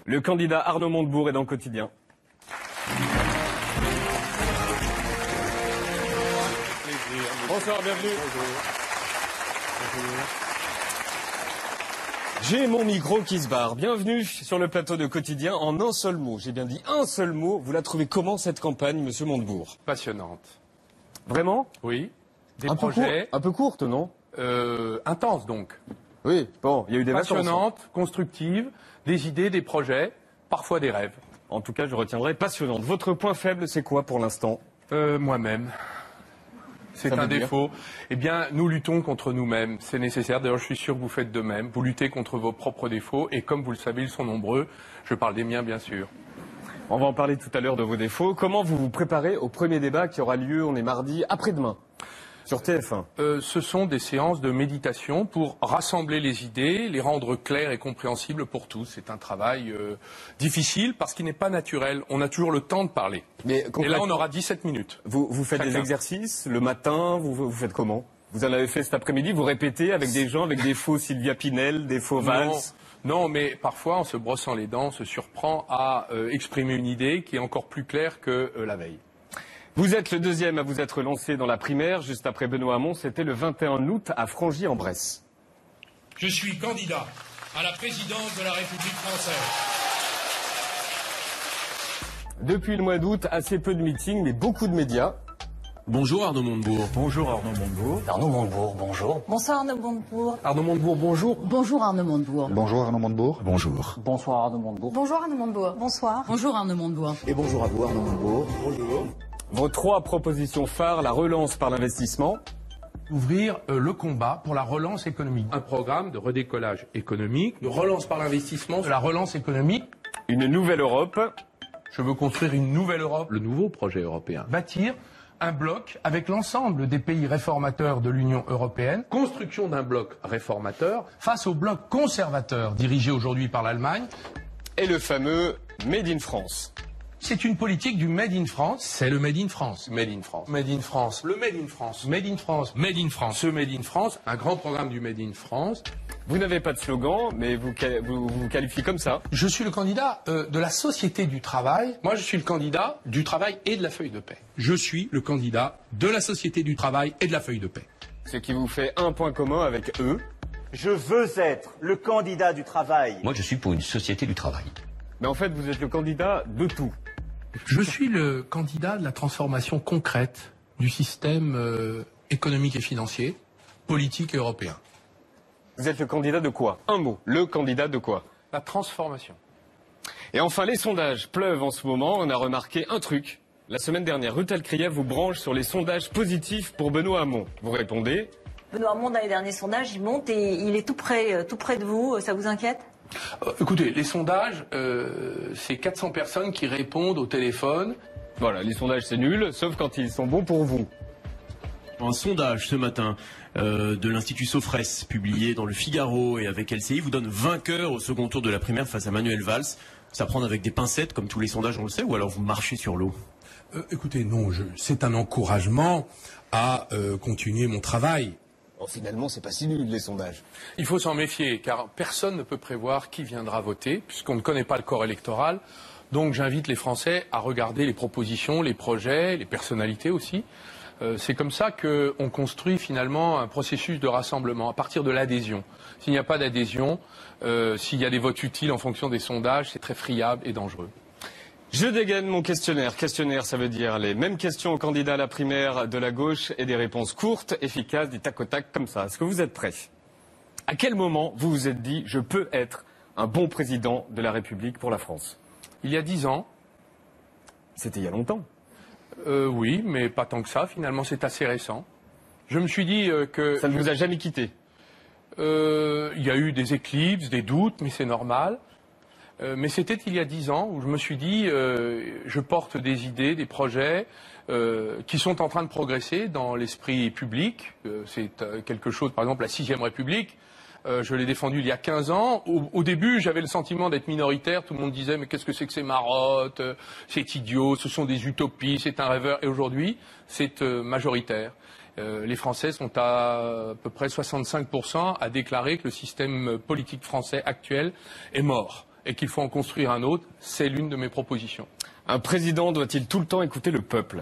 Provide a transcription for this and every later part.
Le candidat Arnaud Montebourg est dans le quotidien. Bonsoir, bienvenue. Bonjour. J'ai mon micro qui se barre. Bienvenue sur le plateau de Quotidien en un seul mot. J'ai bien dit un seul mot. Vous la trouvez comment cette campagne, monsieur Montebourg? Passionnante. Vraiment? Oui. Des projets... un peu courte, non? Intense donc. Oui, bon, il y a eu des vacances. Passionnante, constructive, des idées, des projets, parfois des rêves. En tout cas, je retiendrai passionnante. Votre point faible, c'est quoi pour l'instant? Moi-même. C'est un défaut. Eh bien, nous luttons contre nous-mêmes. C'est nécessaire. D'ailleurs, je suis sûr que vous faites de même. Vous luttez contre vos propres défauts. Et comme vous le savez, ils sont nombreux. Je parle des miens, bien sûr. On va en parler tout à l'heure de vos défauts. Comment vous vous préparez au premier débat qui aura lieu, on est mardi, après-demain, sur TF1? Ce sont des séances de méditation pour rassembler les idées, les rendre claires et compréhensibles pour tous. C'est un travail difficile parce qu'il n'est pas naturel. On a toujours le temps de parler. Et là, on aura 17 minutes. Vous faites des exercices le matin, vous faites comment? Vous en avez fait cet après-midi, vous répétez avec des gens, avec des faux Sylvia Pinel, des faux Valls? Non, mais parfois, en se brossant les dents, on se surprend à exprimer une idée qui est encore plus claire que la veille. Vous êtes le deuxième à vous être lancé dans la primaire, juste après Benoît Hamon. C'était le 21 août à Frangy-en-Bresse. Je suis candidat à la présidence de la République française. Depuis le mois d'août, assez peu de meetings, mais beaucoup de médias. Bonjour Arnaud Montebourg. Bonjour Arnaud Montebourg. Arnaud Montebourg, bonjour. Bonsoir Arnaud Montebourg. Arnaud Montebourg, bonjour. Bonjour Arnaud Montebourg. Bonjour Arnaud Montebourg. Bonjour. Bonsoir Arnaud Montebourg. Bonjour Arnaud Montebourg. Bonsoir. Bonjour Arnaud Montebourg. Et bonjour à vous Arnaud Montebourg. Bonjour. Vos trois propositions phares, la relance par l'investissement. Ouvrir le combat pour la relance économique. Un programme de redécollage économique, de relance par l'investissement, de la relance économique. Une nouvelle Europe. Je veux construire une nouvelle Europe, le nouveau projet européen. Bâtir un bloc avec l'ensemble des pays réformateurs de l'Union européenne. Construction d'un bloc réformateur face au bloc conservateur dirigé aujourd'hui par l'Allemagne. Et le fameux Made in France. C'est une politique du Made in France. C'est le Made in France. Made in France. Made in France. Le Made in France. Made in France. Made in France. Ce Made in France. Un grand programme du Made in France. Vous n'avez pas de slogan, mais vous vous qualifiez comme ça. Je suis le candidat de la société du travail. Moi, je suis le candidat du travail et de la feuille de paix. Je suis le candidat de la société du travail et de la feuille de paix. Ce qui vous fait un point commun avec eux. Je veux être le candidat du travail. Moi, je suis pour une société du travail. Mais en fait, vous êtes le candidat de tout. Je suis le candidat de la transformation concrète du système économique et financier, politique et européen. Vous êtes le candidat de quoi? Un mot. Le candidat de quoi? La transformation. Et enfin, les sondages pleuvent en ce moment. On a remarqué un truc. La semaine dernière, Ruth Elkrief vous branche sur les sondages positifs pour Benoît Hamon. Vous répondez? Benoît Hamon, dans les derniers sondages, il monte et il est tout près de vous. Ça vous inquiète? Écoutez, les sondages, c'est 400 personnes qui répondent au téléphone. Voilà, les sondages c'est nul, sauf quand ils sont bons pour vous. Un sondage ce matin de l'Institut Sofres, publié dans le Figaro et avec LCI, vous donne vainqueur au second tour de la primaire face à Manuel Valls. Ça prend avec des pincettes, comme tous les sondages on le sait, ou alors vous marchez sur l'eau? Écoutez, non, c'est un encouragement à continuer mon travail. Bon, finalement, c'est pas si nul, les sondages. Il faut s'en méfier, car personne ne peut prévoir qui viendra voter, puisqu'on ne connaît pas le corps électoral. Donc j'invite les Français à regarder les propositions, les projets, les personnalités aussi. C'est comme ça qu'on construit finalement un processus de rassemblement, à partir de l'adhésion. S'il n'y a pas d'adhésion, s'il y a des votes utiles en fonction des sondages, c'est très friable et dangereux. Je dégaine mon questionnaire. Questionnaire, ça veut dire les mêmes questions aux candidats à la primaire de la gauche et des réponses courtes, efficaces, du tac au tac, comme ça. Est-ce que vous êtes prêts? À quel moment vous vous êtes dit « je peux être un bon président de la République pour la France » Il y a 10 ans. C'était il y a longtemps. Oui, mais pas tant que ça. Finalement, c'est assez récent. Je me suis dit que... Ça ne vous a jamais quitté? Il y a eu des éclipses, des doutes, mais c'est normal. Mais c'était il y a 10 ans où je me suis dit, je porte des idées, des projets qui sont en train de progresser dans l'esprit public. C'est quelque chose, par exemple, la 6e République. Je l'ai défendu il y a 15 ans. Au début, j'avais le sentiment d'être minoritaire. Tout le monde disait, mais qu'est-ce que c'est que ces marottes? C'est idiot, ce sont des utopies, c'est un rêveur. Et aujourd'hui, c'est majoritaire. Les Français sont à peu près 65% à déclarer que le système politique français actuel est mort. et qu'il faut en construire un autre, c'est l'une de mes propositions. Un président doit-il tout le temps écouter le peuple?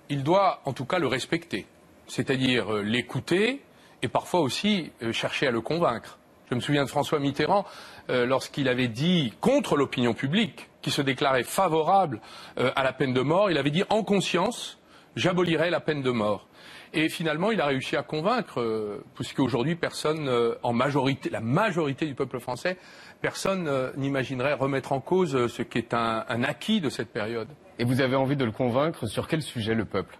Il doit en tout cas le respecter, c'est-à-dire l'écouter et parfois aussi chercher à le convaincre. Je me souviens de François Mitterrand lorsqu'il avait dit contre l'opinion publique, qui se déclarait favorable à la peine de mort, il avait dit en conscience, j'abolirai la peine de mort. Et finalement, il a réussi à convaincre, puisqu'aujourd'hui, personne, la majorité du peuple français, personne n'imaginerait remettre en cause ce qui est un acquis de cette période. Et vous avez envie de le convaincre sur quel sujet, le peuple?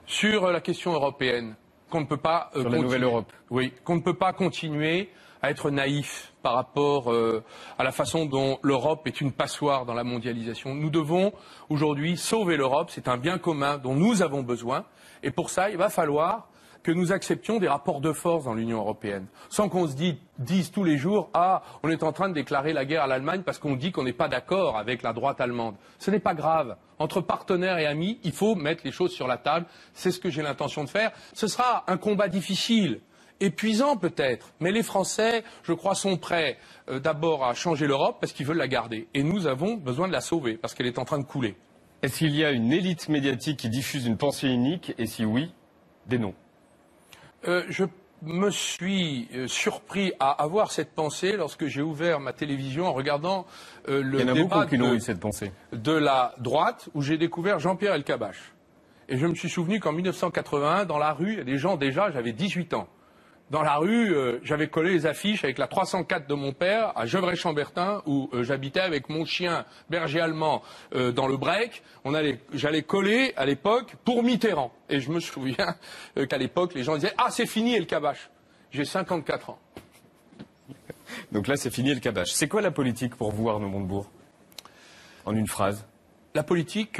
Sur la question européenne, qu'on ne peut pas sur la nouvelle Europe. Oui, qu'on ne peut pas continuer à être naïf par rapport à la façon dont l'Europe est une passoire dans la mondialisation. Nous devons aujourd'hui sauver l'Europe, c'est un bien commun dont nous avons besoin, et pour ça, il va falloir que nous acceptions des rapports de force dans l'Union européenne, sans qu'on se dise tous les jours « Ah, on est en train de déclarer la guerre à l'Allemagne parce qu'on dit qu'on n'est pas d'accord avec la droite allemande ». Ce n'est pas grave. Entre partenaires et amis, il faut mettre les choses sur la table. C'est ce que j'ai l'intention de faire. Ce sera un combat difficile, épuisant peut-être, mais les Français, je crois, sont prêts d'abord à changer l'Europe parce qu'ils veulent la garder. Et nous avons besoin de la sauver parce qu'elle est en train de couler. Est-ce qu'il y a une élite médiatique qui diffuse une pensée unique? Et si oui, des noms. Je me suis surpris à avoir cette pensée lorsque j'ai ouvert ma télévision en regardant le débat de la droite, où j'ai découvert Jean-Pierre Elkabbach. Et je me suis souvenu qu'en 1981, dans la rue, il y a des gens déjà, j'avais 18 ans. Dans la rue, j'avais collé les affiches avec la 304 de mon père à Gevrey-Chambertin, où j'habitais avec mon chien berger allemand dans le break. J'allais coller à l'époque pour Mitterrand. Et je me souviens qu'à l'époque, les gens disaient « Ah, c'est fini Elkabbach ». J'ai 54 ans. Donc là, c'est fini Elkabbach. C'est quoi la politique pour vous, Arnaud Montebourg? En une phrase. La politique,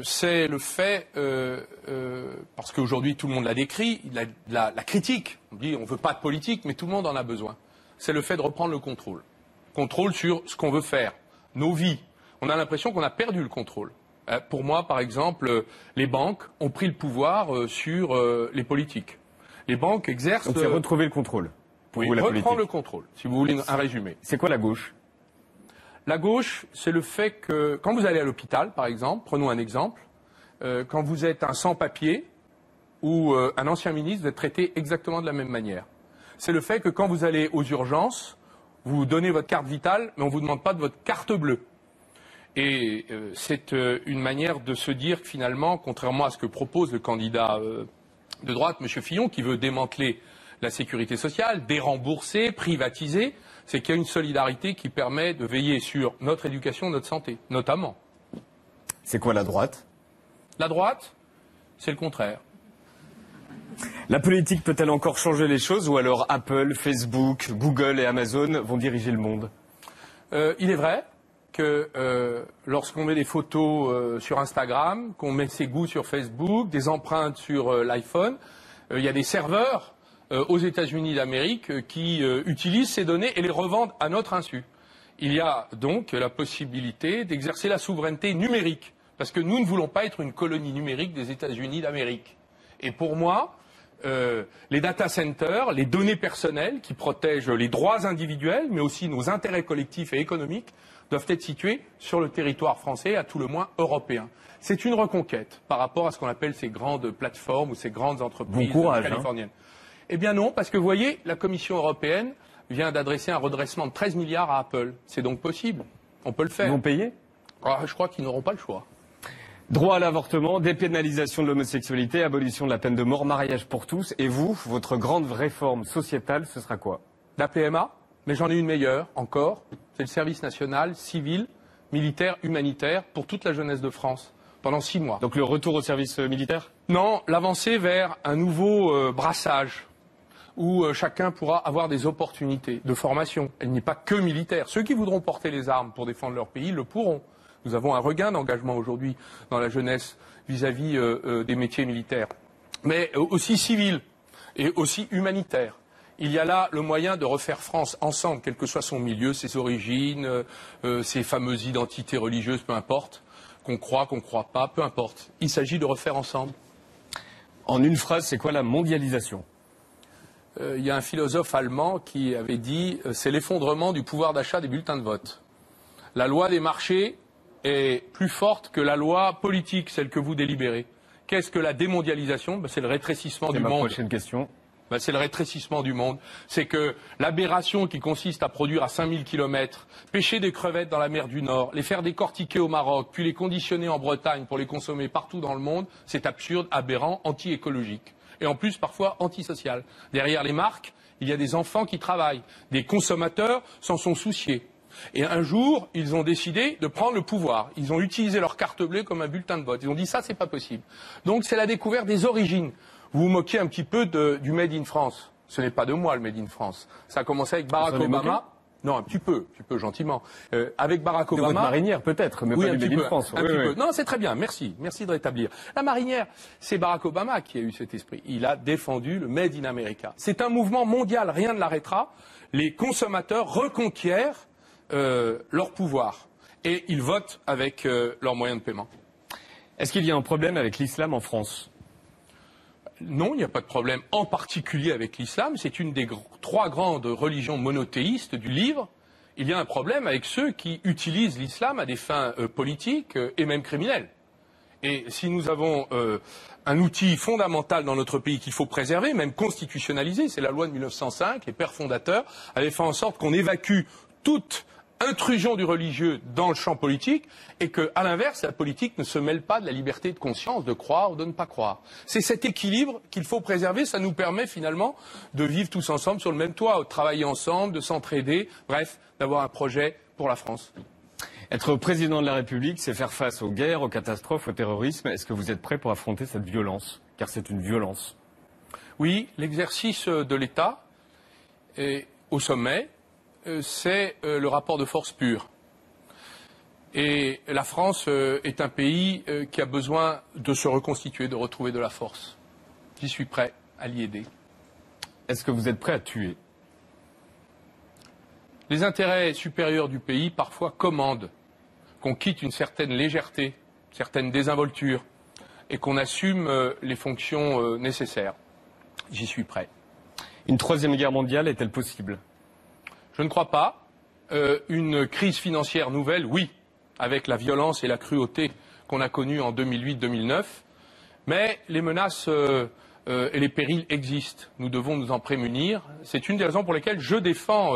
c'est le fait, parce qu'aujourd'hui tout le monde l'a décrit, la critique. On dit on ne veut pas de politique, mais tout le monde en a besoin. C'est le fait de reprendre le contrôle. Contrôle sur ce qu'on veut faire, nos vies. On a l'impression qu'on a perdu le contrôle. Pour moi, par exemple, les banques ont pris le pouvoir sur les politiques. Les banques exercent... Donc c'est retrouver le contrôle. Oui, reprendre le contrôle, si vous voulez un résumé. C'est quoi la gauche? La gauche, c'est le fait que, quand vous allez à l'hôpital, par exemple, prenons un exemple, quand vous êtes un sans-papier ou un ancien ministre, vous êtes traité exactement de la même manière. C'est le fait que quand vous allez aux urgences, vous donnez votre carte vitale, mais on ne vous demande pas de votre carte bleue. Et c'est une manière de se dire que finalement, contrairement à ce que propose le candidat de droite, M. Fillon, qui veut démanteler la sécurité sociale, dérembourser, privatiser, c'est qu'il y a une solidarité qui permet de veiller sur notre éducation, notre santé, notamment. C'est quoi la droite? La droite, c'est le contraire. La politique peut-elle encore changer les choses ou alors Apple, Facebook, Google et Amazon vont diriger le monde? Il est vrai que lorsqu'on met des photos sur Instagram, qu'on met ses goûts sur Facebook, des empreintes sur l'iPhone, il y a des serveurs aux États-Unis d'Amérique qui utilisent ces données et les revendent à notre insu. Il y a donc la possibilité d'exercer la souveraineté numérique, parce que nous ne voulons pas être une colonie numérique des États-Unis d'Amérique. Et pour moi, les data centers, les données personnelles qui protègent les droits individuels, mais aussi nos intérêts collectifs et économiques, doivent être situés sur le territoire français, à tout le moins européen. C'est une reconquête par rapport à ce qu'on appelle ces grandes plateformes ou ces grandes entreprises californiennes. Eh bien non, parce que vous voyez, la Commission européenne vient d'adresser un redressement de 13 milliards à Apple. C'est donc possible. On peut le faire. Ils vont payer? Je crois qu'ils n'auront pas le choix. Droit à l'avortement, dépénalisation de l'homosexualité, abolition de la peine de mort, mariage pour tous. Et vous, votre grande réforme sociétale, ce sera quoi? La PMA, mais j'en ai une meilleure encore. C'est le service national, civil, militaire, humanitaire pour toute la jeunesse de France, pendant 6 mois. Donc le retour au service militaire? Non, l'avancée vers un nouveau brassage, où chacun pourra avoir des opportunités de formation. Elle n'est pas que militaire. Ceux qui voudront porter les armes pour défendre leur pays le pourront. Nous avons un regain d'engagement aujourd'hui dans la jeunesse vis-à-vis des métiers militaires, mais aussi civils et aussi humanitaires. Il y a là le moyen de refaire France ensemble, quel que soit son milieu, ses origines, ses fameuses identités religieuses, peu importe, qu'on croit pas, peu importe. Il s'agit de refaire ensemble. En une phrase, c'est quoi la mondialisation? il y a un philosophe allemand qui avait dit c'est l'effondrement du pouvoir d'achat des bulletins de vote. La loi des marchés est plus forte que la loi politique, celle que vous délibérez. Qu'est-ce que la démondialisation? C'est le rétrécissement du monde. C'est ma prochaine question. C'est le rétrécissement du monde. C'est que l'aberration qui consiste à produire à 5000 km, pêcher des crevettes dans la mer du Nord, les faire décortiquer au Maroc, puis les conditionner en Bretagne pour les consommer partout dans le monde, c'est absurde, aberrant, anti-écologique. Et en plus, parfois, antisocial. Derrière les marques, il y a des enfants qui travaillent. Des consommateurs s'en sont souciés. Et un jour, ils ont décidé de prendre le pouvoir. Ils ont utilisé leur carte bleue comme un bulletin de vote. Ils ont dit ça, c'est pas possible. Donc c'est la découverte des origines. Vous vous moquez un petit peu du Made in France. Ce n'est pas de moi le Made in France. Ça a commencé avec Barack Obama. Non, un petit peu gentiment. Avec Barack Obama. De votre marinière peut-être, mais oui, pas du Made in France. Un petit peu. Non, c'est très bien. Merci de rétablir. La marinière, c'est Barack Obama qui a eu cet esprit. Il a défendu le Made in America. C'est un mouvement mondial, rien ne l'arrêtera. Les consommateurs reconquièrent leur pouvoir et ils votent avec leurs moyens de paiement. Est-ce qu'il y a un problème avec l'islam en France? Non, il n'y a pas de problème en particulier avec l'islam. C'est une des trois grandes religions monothéistes du livre. Il y a un problème avec ceux qui utilisent l'islam à des fins politiques et même criminelles. Et si nous avons un outil fondamental dans notre pays qu'il faut préserver, même constitutionnaliser, c'est la loi de 1905, les pères fondateurs avaient fait en sorte qu'on évacue toute intrusion du religieux dans le champ politique et que, à l'inverse, la politique ne se mêle pas de la liberté de conscience, de croire ou de ne pas croire. C'est cet équilibre qu'il faut préserver. Ça nous permet finalement de vivre tous ensemble sur le même toit, de travailler ensemble, de s'entraider, bref, d'avoir un projet pour la France. Être président de la République, c'est faire face aux guerres, aux catastrophes, au terrorisme. Est-ce que vous êtes prêt pour affronter cette violence? Car c'est une violence. Oui, l'exercice de l'État est au sommet. C'est le rapport de force pur. Et la France est un pays qui a besoin de se reconstituer, de retrouver de la force. J'y suis prêt à l'y aider. Est-ce que vous êtes prêt à tuer? Les intérêts supérieurs du pays parfois commandent qu'on quitte une certaine légèreté, une certaine désinvolture et qu'on assume les fonctions nécessaires. J'y suis prêt. Une troisième guerre mondiale est-elle possible? Je ne crois pas. Une crise financière nouvelle, oui, avec la violence et la cruauté qu'on a connues en 2008-2009. Mais les menaces et les périls existent. Nous devons nous en prémunir. C'est une des raisons pour lesquelles je défends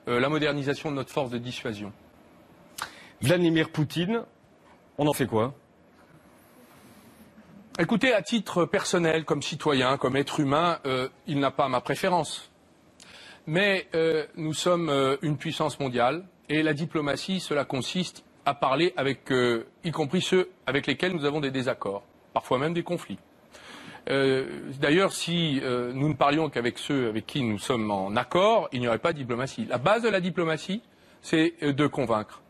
la modernisation de notre force de dissuasion. Vladimir Poutine, on en fait quoi? Écoutez, à titre personnel, comme citoyen, comme être humain, il n'a pas ma préférence. Mais nous sommes une puissance mondiale et la diplomatie, cela consiste à parler avec, y compris ceux avec lesquels nous avons des désaccords, parfois même des conflits. D'ailleurs, si nous ne parlions qu'avec ceux avec qui nous sommes en accord, il n'y aurait pas de diplomatie. La base de la diplomatie, c'est de convaincre.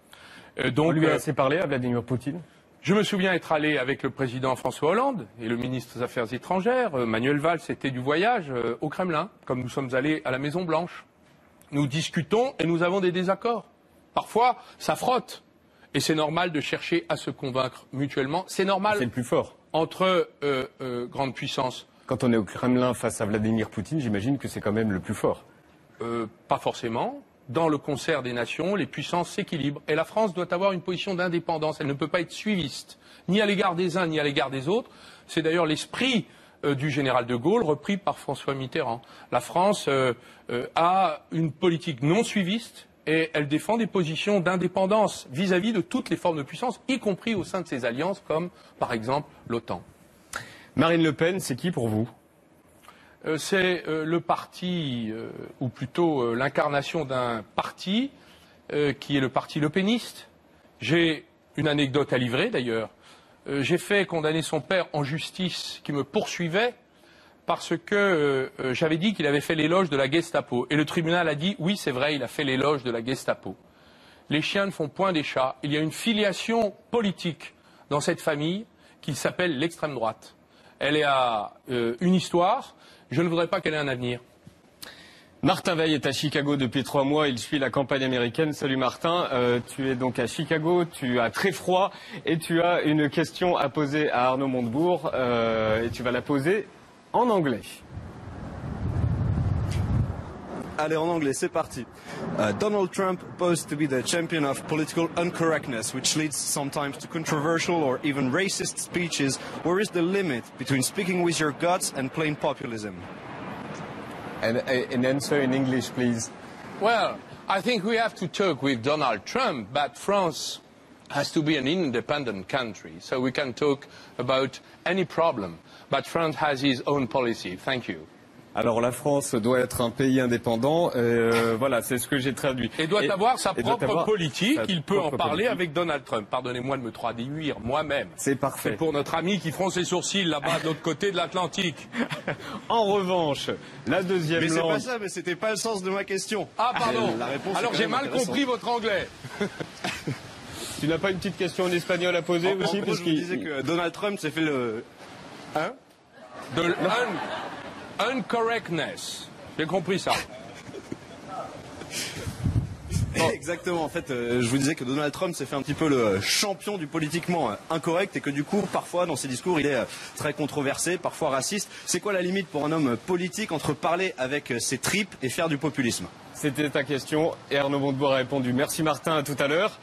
Donc, on lui a assez parlé à Vladimir Poutine? Je me souviens être allé avec le président François Hollande et le ministre des Affaires étrangères, Manuel Valls, était du voyage au Kremlin, comme nous sommes allés à la Maison-Blanche. Nous discutons et nous avons des désaccords. Parfois, ça frotte. Et c'est normal de chercher à se convaincre mutuellement. C'est normal. C'est le plus fort. Entre grandes puissances. Quand on est au Kremlin face à Vladimir Poutine, j'imagine que c'est quand même le plus fort. Pas forcément. Dans le concert des nations, les puissances s'équilibrent. Et la France doit avoir une position d'indépendance. Elle ne peut pas être suiviste, ni à l'égard des uns, ni à l'égard des autres. C'est d'ailleurs l'esprit du général de Gaulle, repris par François Mitterrand. La France a une politique non suiviste et elle défend des positions d'indépendance vis-à-vis de toutes les formes de puissance, y compris au sein de ses alliances, comme par exemple l'OTAN. Marine Le Pen, c'est qui pour vous? C'est le parti, ou plutôt l'incarnation d'un parti qui est le parti lepéniste. J'ai une anecdote à livrer d'ailleurs. J'ai fait condamner son père en justice qui me poursuivait parce que j'avais dit qu'il avait fait l'éloge de la Gestapo. Et le tribunal a dit oui, c'est vrai, il a fait l'éloge de la Gestapo. Les chiens ne font point des chats. Il y a une filiation politique dans cette famille qui s'appelle l'extrême droite. Elle a une histoire. Je ne voudrais pas qu'elle ait un avenir. Martin Veil est à Chicago depuis 3 mois. Il suit la campagne américaine. Salut Martin. Tu es donc à Chicago. Tu as très froid et tu as une question à poser à Arnaud Montebourg. Et tu vas la poser en anglais. Allez, en anglais, c'est parti. Donald Trump posed to be the champion of political incorrectness, which leads sometimes to controversial or even racist speeches. Where is the limit between speaking with your guts and plain populism? And an answer in English, please. Well, I think we have to talk with Donald Trump, but France has to be an independent country, so we can talk about any problem. But France has its own policy. Thank you. Alors la France doit être un pays indépendant, voilà, c'est ce que j'ai traduit. Et doit avoir sa propre politique, il peut en parler avec Donald Trump. Pardonnez-moi de me traduire moi-même. C'est parfait. C'est pour notre ami qui fronce ses sourcils là-bas de l'autre côté de l'Atlantique. En revanche, la deuxième mais langue... Mais c'est pas ça, mais c'était pas le sens de ma question. Ah pardon, la réponse alors j'ai mal compris votre anglais. Tu n'as pas une petite question en espagnol à poser aussi? En gros, je vous disais que Donald Trump s'est fait le... Hein? Uncorrectness. J'ai compris ça. Exactement. En fait, je vous disais que Donald Trump s'est fait un petit peu le champion du politiquement incorrect et que du coup, parfois, dans ses discours, il est très controversé, parfois raciste. C'est quoi la limite pour un homme politique entre parler avec ses tripes et faire du populisme? C'était ta question et Arnaud Montebourg a répondu. Merci Martin, à tout à l'heure.